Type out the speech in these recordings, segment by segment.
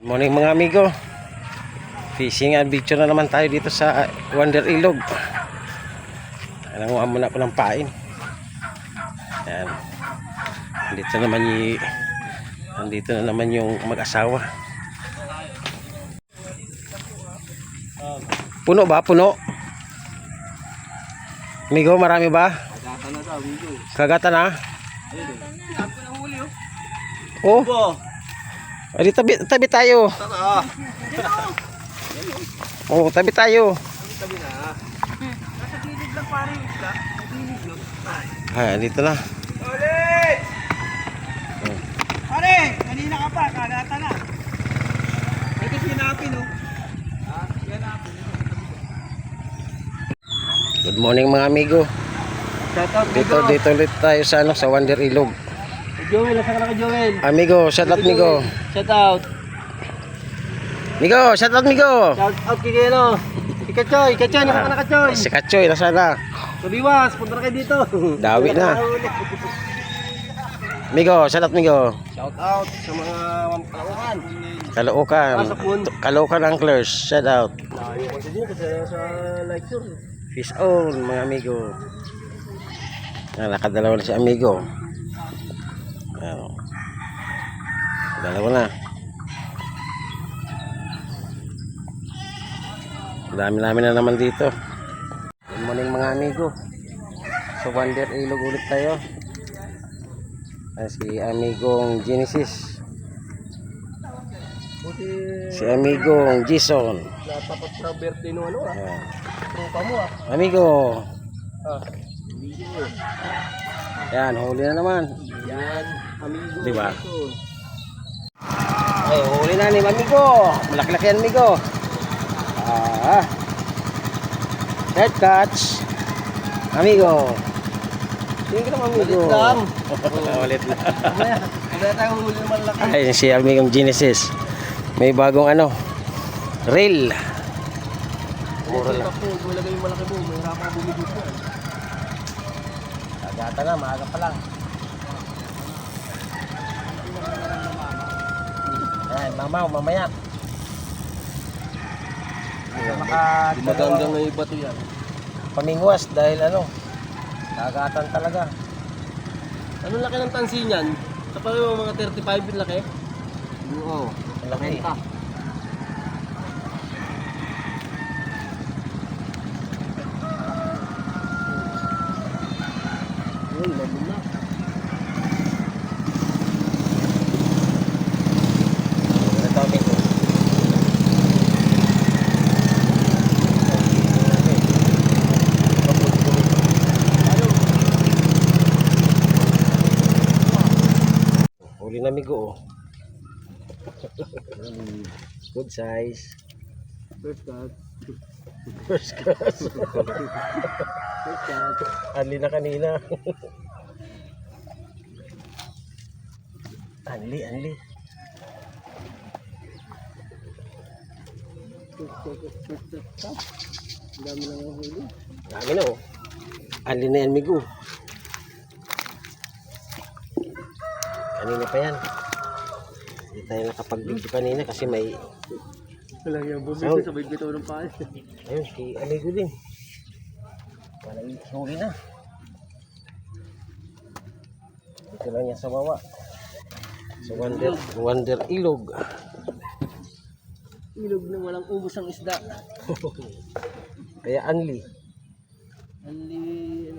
Good morning mga amigo. Fishing adventure na naman tayo dito sa Wonder Ilog. Nanguha muna ako ng pain. Ayan. Nandito na naman yung mag-asawa. Puno ba? Puno? Amigo, marami ba? Kagatan na daw, amigo. Kagatan na? Ako na huli, Oh. oh. Ay, tabi tayo. Tara. Oh, tabi tayo. Tabi na. Nasa gilid lang pare yung isla. Gilid lang. Ay, dito na. Ulit! Pare, kanina ka pa, kagatan na. Ito sinapin, oh. Sinapin. Good morning mga amigo. Shout out, amigo. Dito ulit tayo sa Wonder Ilog. Joel, nasa ka na ka, Joel? Amigo, shout out amigo. Shout out. Amigo, shout out amigo. Shout out kay Keno. Ikachoy, nasa ka na ka, Choy. Si Kachoy, nasa na? Kabiwas, punta na kayo dito. Dawi na. Amigo, shout out amigo. Shout out sa mga Kaloocan. Caloocan Anglers, shout out. Tayo kasi din kasi sa lecture. Fish on mga amigo. Nakadalawa na si amigo. Ayan. Dalawa na. Dami na naman dito. Good morning mga amigo. Sa Wonder Ilog ulit tayo. Si amigong Genesis. Buti Si amigong Jason. natapat sa birthday no ano Ayan. Tropa mo Amigo. Amigo. Yan, huli na naman. Yan, amigo. Diba? Ito. Ay, huli na ni amigo. Malaki-laki yan amigo. Third catch. Amigo. Tingin ka naman amigo. Ulit lang. Ulit lang. Wala tayong huli naman laki. Ay, si amigong Genesis. May bagong reel. Mura lang. Kung ilagay yung malaki mo, mahirap ka bumigit mo. Agata na, maaga pa lang. Ay, mamaya. Magandang nga bato yan. Pamingwas dahil kagatan talaga. Anong laki ng tansi niyan? Sa pareho mga 35 yung laki? Oo. Laki. Uy, labon na. Ito amigo. Huli na amigo. Good size. First cut. First class. First cut. Anli na kanina. Anli. First cut. Ang dami lang ang huli. Dami na Anli na yan amigo. Kanina pa yan. Hindi tayo nakapag-video kanina kasi may Walang yung bumili sabay bitaw ng pahay. ayun si amigo din. Wala huli na. Dito lang yan sa baba. Sa Wonder Ilog. Ilog na walang ubos ang isda. Kaya Anli Anli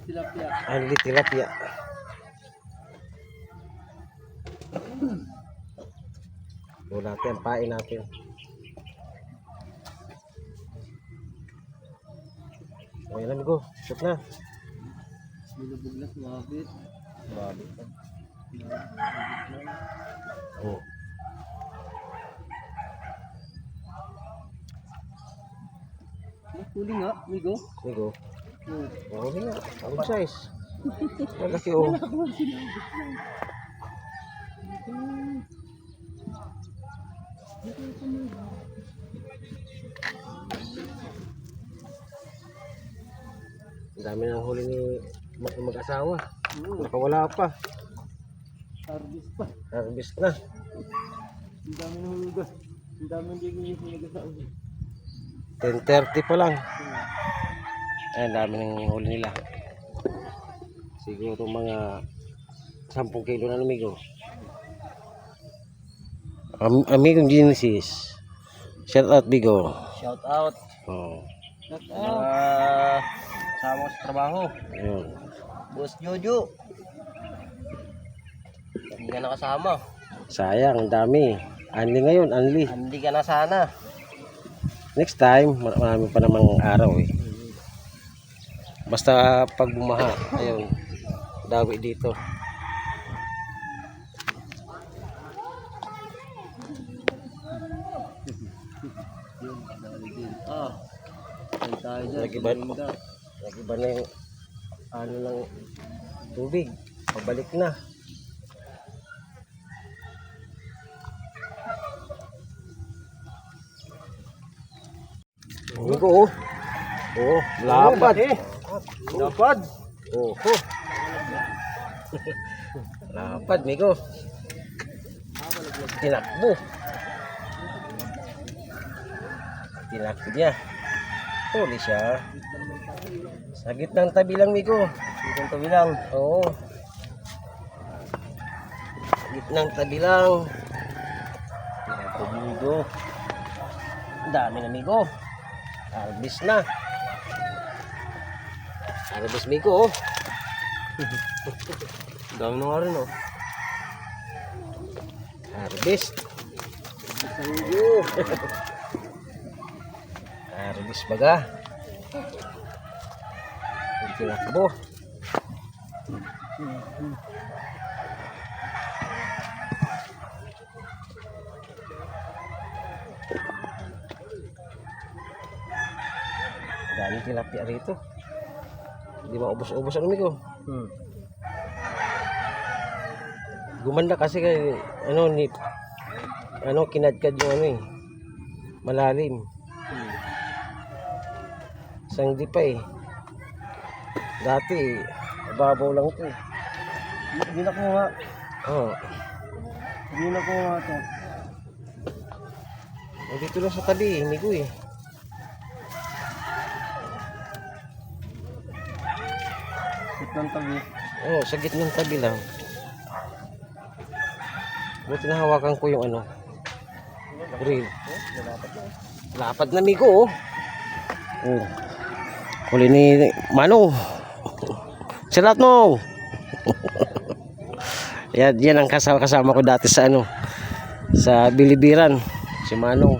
tilapia. Anli tilapia. Wala natin, pain natin. Ayun amigo, shoot na. Nilubog na sumabit. Oh. Huli nga, amigo. Amigo. Hmm. Oh, yun na. Good size. Malaki oh. Ang dami ng huli ni mag-asawa. Nakawala pa. Harvest pa. Harvest na. Ang dami ng hulugan. Ang dami hindi ko yung hulugan sa ulo. 10:30 pa lang. Ayan, dami ng huli nila. Siguro mga 10 kilo na amigo. Amigong Genesis. Shout out Bigo. Shout out. Oh. Shout out. Sama ko sa trabaho. Ayun. Boss Jojo. Hindi ka nakasama. Sayang, ang dami. Anli ngayon, anli. Hindi ka na sana. Next time, marami pa namang araw eh. Basta pag bumaha, ayun, dawi dito. Ah. Ay tayo dyan. Nag-iba na yung ano lang tubig. Pabalik na. Amigo, oh. Oh, lapad. Lapad. Oh, oh. Lapad, amigo. Tinakbo. Tinakbo niya. Huli siya. Sa gitnang tabi lang, amigo. Itong tabi lang. Oo. Sa gitnang tabi lang. Tinakbo, amigo. Ang dami na, amigo. Harvest na. Harvest, amigo, oh. Dami na nga rin, oh. Harvest. Harvest baga. Ang tinakbo. Daming tilapia rito. Hindi maubos-ubos ang amigo. Gumanda kasi kay kinadkad yung ano eh. Malalim. Isang di pa eh. Dati babaw lang ito eh. Hindi na ko nga. Oh. Hindi na ko nga ito. Dito lang sa tabi, amigo eh. Itong tabi. Oh, sa gitnang tabi lang. Buti na hawakan ko yung ano. Reel. Lapad na, amigo, oh. Oh. Huli ni Mano. Salat mo. Yan ang kasama ko dati sa ano. Sa Bilibiran. Si Mano.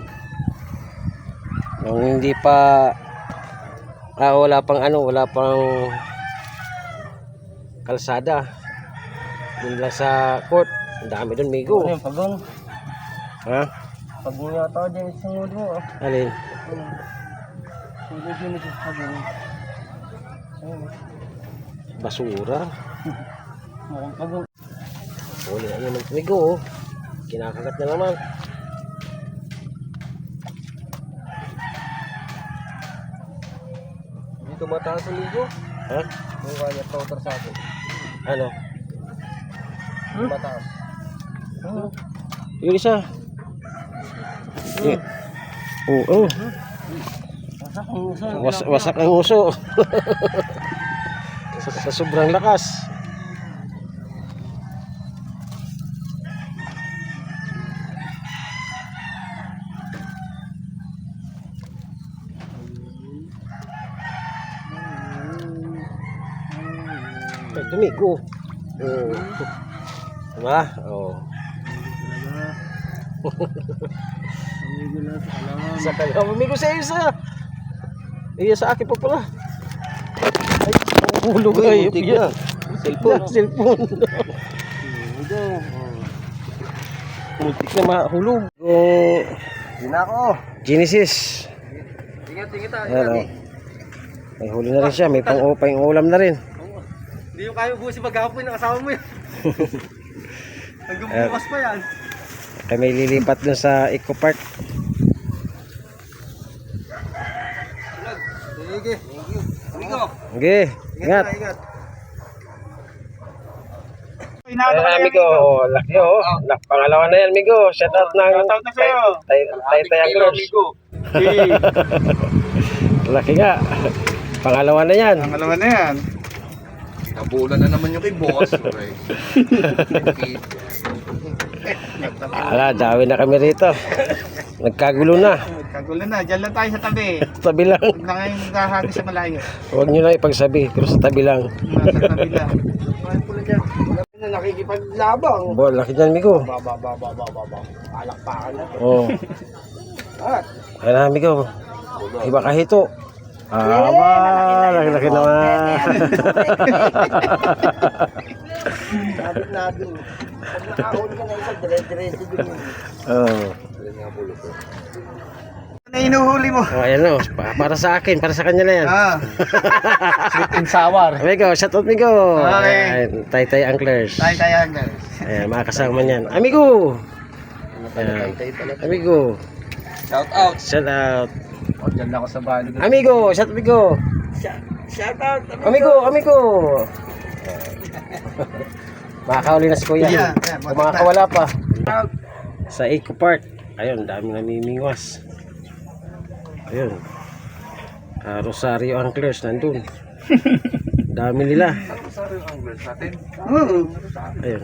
Nung hindi pa wala pang kalsada. Doon lang sa court. Ang dami doon, amigo. Ano yung pagong? Ha? Pagong yata dyan isang ulo mo, ah. Alin? Sulod yun ito sa pagong. Ayun. Basura. Mukhang pagong. Huli na yun ng amigo, oh. Kinakagat na naman. Dito mataas ang ligo. Ha? Mukha niya floater sa akin. Ano? Mataas. Yung isa. Oo. Wasak ang uso. Wasak ang uso. sa sobrang lakas. Ay, tumigo. Oo. Diba? Oo. Amigo na sa alam. Sa kanya. Amigo sa isa. Iya sa akin pa pala. Ay, hulog ay. muntik na. Cellphone. Cellphone. Amigo. Muntik na mahulog. Hindi na ako. Genesis. Ingat, ingat ah. Ayan, oh. May huli na rin siya. May pang-ulam na rin. Hindi yung kaya busi maghapon ng asawa mo yun. Hanggang bukas pa yan. Kami lilipat dun sa Eco Park. Sige. Thank you. Amigo. Okay, ingat. Ingat. Ayan, amigo. Laki oh. Pangalawa na yan, amigo. Shout out ng Shoutout na sa'yo. Tay Anglers. Laki nga. Pangalawa na yan. Pangalawa na yan. Nabulan na naman yung kay boss. Ala, dami na kami rito. Nagkagulo na. Kagulo na. Diyan lang tayo sa tabi. Tabi lang. Huwag na kayong gahagi sa malayo. Huwag nyo lang ipagsabi. Pero sa tabi lang. Sa tabi lang. Nakikipaglabang. Bo, laki dyan, amigo. Alakpakan na. Oo. Ayan na, amigo. Iba kahito. Laki-laki naman. Sabit na doon. Pag nakahuli ka na isa, dire-diretso din yun. Oo. Ano inuhuli mo? Oh, ayan o. Para sa akin. Para sa kanya na yan. Sweet and sour. Amigo, shout out, amigo. Okay. Ayan, Tay Anglers. Tayo guys. Ayan, mga kasama niyan. Amigo! Ayan. Amigo. Shout out. Shout out. O, dyan lang ako sa bali. Amigo, shout out, amigo. Shout out. Amigo. Makakahuli na si Kuya. Yeah, O makakawala pa. Sa Eco Park. Ayun, dami namimingwas. Ayun. Rosario Anglers nandun. Dami nila. Oo. Ayun.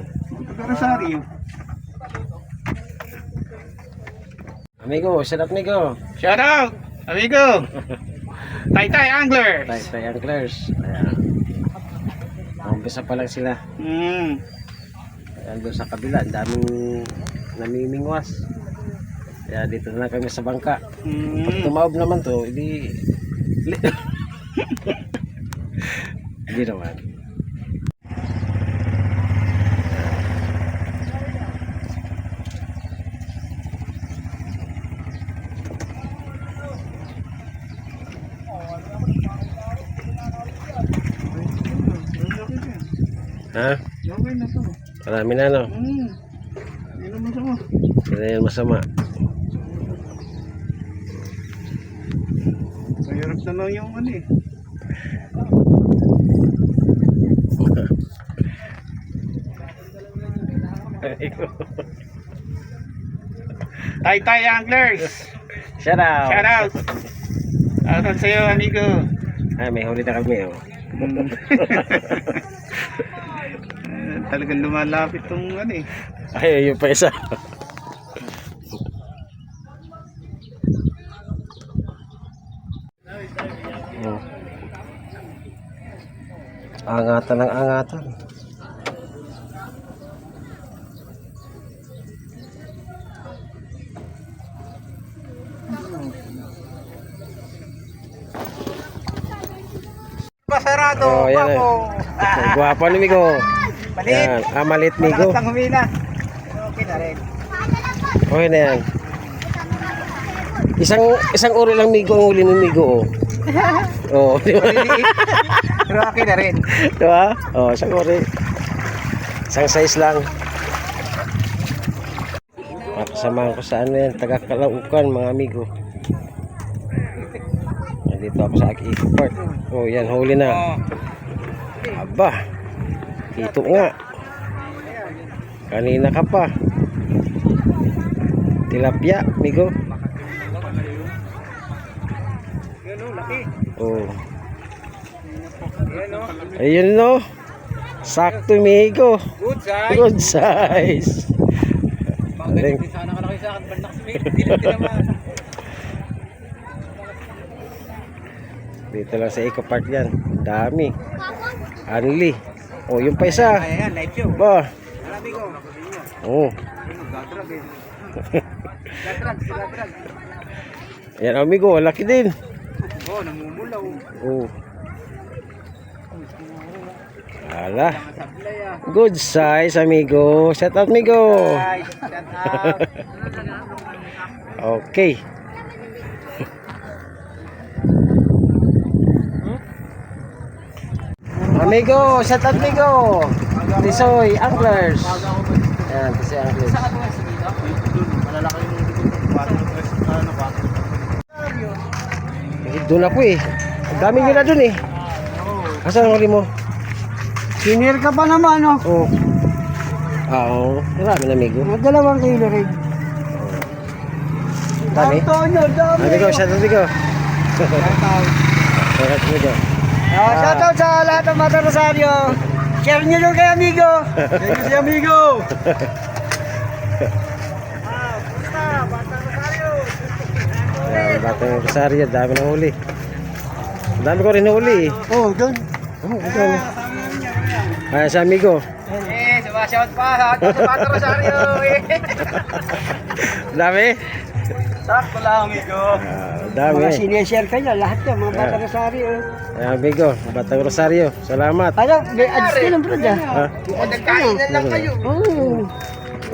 Rosario. Amigo, shout out, amigo. Shout out. Amigo. Tay Anglers. Tay Anglers. Ayan. Umpisa pa lang sila. Ayan doon sa kabila, ang daming namimingwas. Kaya dito na lang kami sa bangka. Pag tumaob naman to, hindi hindi naman. Ha? Okay na to. Marami na, no? Hindi naman sama. Hindi na yan masama. Mahirap na lang yung ano eh. Tay Anglers. Shout out. Shout out. Shout out sa'yo, amigo. Ay, may huli na kami, oh. Talagang lumalapit tong ano eh. Ay, yung pa isa. Oh. Angatan ng angatan. Pasarado, Oh, yan eh. Guwapo ni Migo. Maliit. Yan, malit Migo. Malakas lang humina. Okay na rin. Okay na yan. Isang uri lang Migo ang huli ng Migo, oh. Oh, di ba? Maliliit. Pero okay na rin. Di ba? Oh, isang uri. Isang size lang. Makasamahan ko sa ano yan, taga-Calaucan, mga amigo. Nandito ako sa Eco Park. Oh, yan, huli na. Aba, ito nga. Kanina ka pa. Tilapia, amigo. Yan o, laki. Oh. Yan o. Ayun no. Sakto, amigo. Good size. Good size. Galing. Sana ka na kayo sa akin. Bandak smith. Dilat din naman. Dito lang sa Eco Park yan. Dami. Anli. Oh, yung pa isa. Ayan, live show. Ba. Alabi ko. Oh. Gadrag eh. Gadrag. Yan, amigo. Laki din. Oh, namumulaw. Oh. Ala. Sablay ah. Good size, amigo. Shout out, amigo. Guys, shout out. Okay. Amigo, shout out, amigo. Tisoy Anglers. Yan, Tisoy Anglers. Malalaki yung Doon ako eh. Ang dami nila doon eh. Asan ang huli mo? Senior ka pa naman oh. Oh. Oo, marami na amigo. Mga 2 kilo rin. Dami. Antonio, dami. Amigo, shout out amigo. Shout out amigo. Shoutout sa lahat ng mga Rosario. Share nyo yung kay amigo. Thank you si amigo. Batang Rosario, dami na huli. Dami ko rin huli. Oh, doon. Sa amigo. Sumashout pa. Sa Bata Rosario. Dami. Sakto lang, amigo. Dami. Mga sineshare kayo, lahat yan, mga Bata Rosario. Amigo, Batang Rosario. Salamat. Ano, may ads ka lang, bro, dyan. Ha? Nagkainan lang kayo. Oo.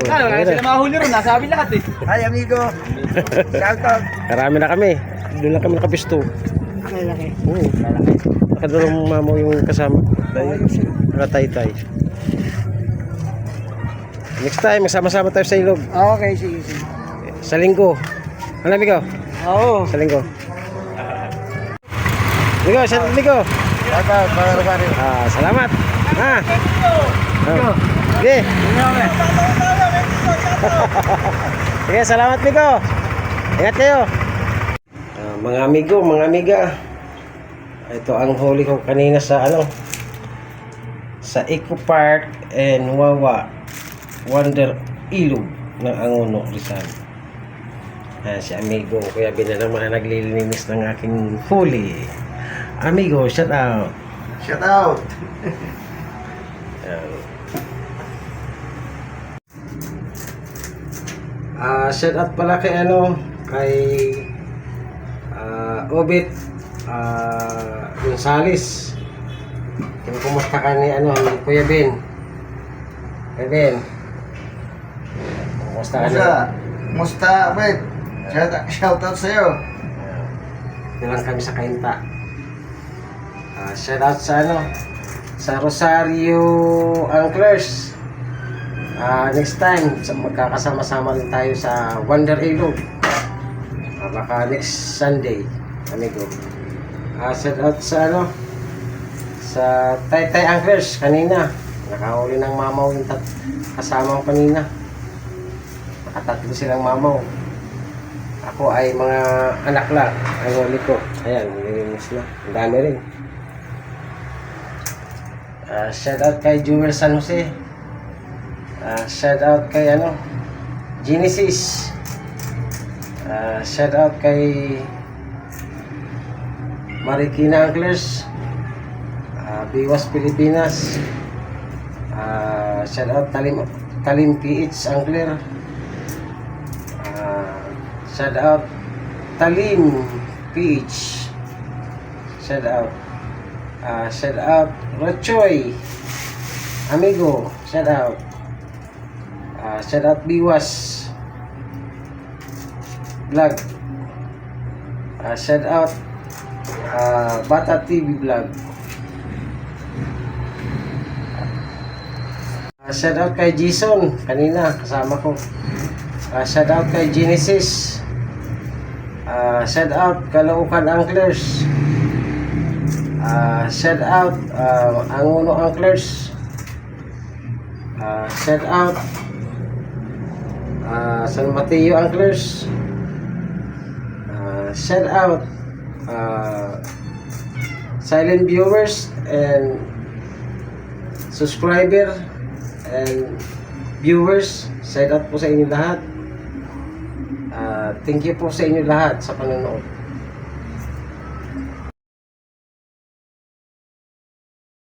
Wala sila mahuli rin, nasabi lahat eh. Hi, amigo. Shoutout. Karami na kami. Doon lang kami nakapisto. Malaki. Oo. Nakadulong mamo yung kasama. Nakatay-tay. Next time, magsama-sama tayo sa ilog. Okay, sige, sige. Sa linggo. Ano, amigo? Oo. Sa linggo. Amigo, sa linggo. Shoutout, mga Rosario. Salamat. Sige. Sige, salamat, amigo. Ingat kayo. Mga amigo, mga amiga. Ito ang huli ko kanina sa sa Eco Park and Wawa Wonder Ilog ng Angono, Rizal. Si amigo Kuya Bin na naman naglilinis ng aking huli. Amigo, shout out. Shout out. Shout out pala kay kay Obit Gonzales. Kung kumusta ka ni ni Kuya Ben. Kuya Ben. Kumusta ka na? Musta, Abed? Shoutout sa'yo. Ito lang kami sa Kainta. Shout out sa sa Rosario Anglers. Next time magkakasama-sama rin tayo sa Wonder Ilog. Baka next Sunday, amigo. Shout out sa sa Taytay Anglers kanina. Nakahuli ng mamaw yung kasama ko kanina. Nakatatlo silang mamaw. Ako ay mga anak lang. Ay huli ko. Ayan, nilinis na. Ang dami rin. Shout out kay Jewel San Jose. Shout out kay Genesis. Shout out kay Marikina Anglers. Biwas Pilipinas. Shout out Talim PH Angler. Shout out Talim PH. Shout out shout out Rochoy amigo. Shout out Biwas Vlog. Shout out Bata TV Vlog. Shout out kay Jason kanina kasama ko. Shout out kay Genesis. Shout out Caloocan Anglers. Shout out Angono Anglers. Shout out San Mateo Anglers. Shout out silent viewers and subscriber and viewers. Shout out po sa inyo lahat. Thank you po sa inyo lahat sa panonood.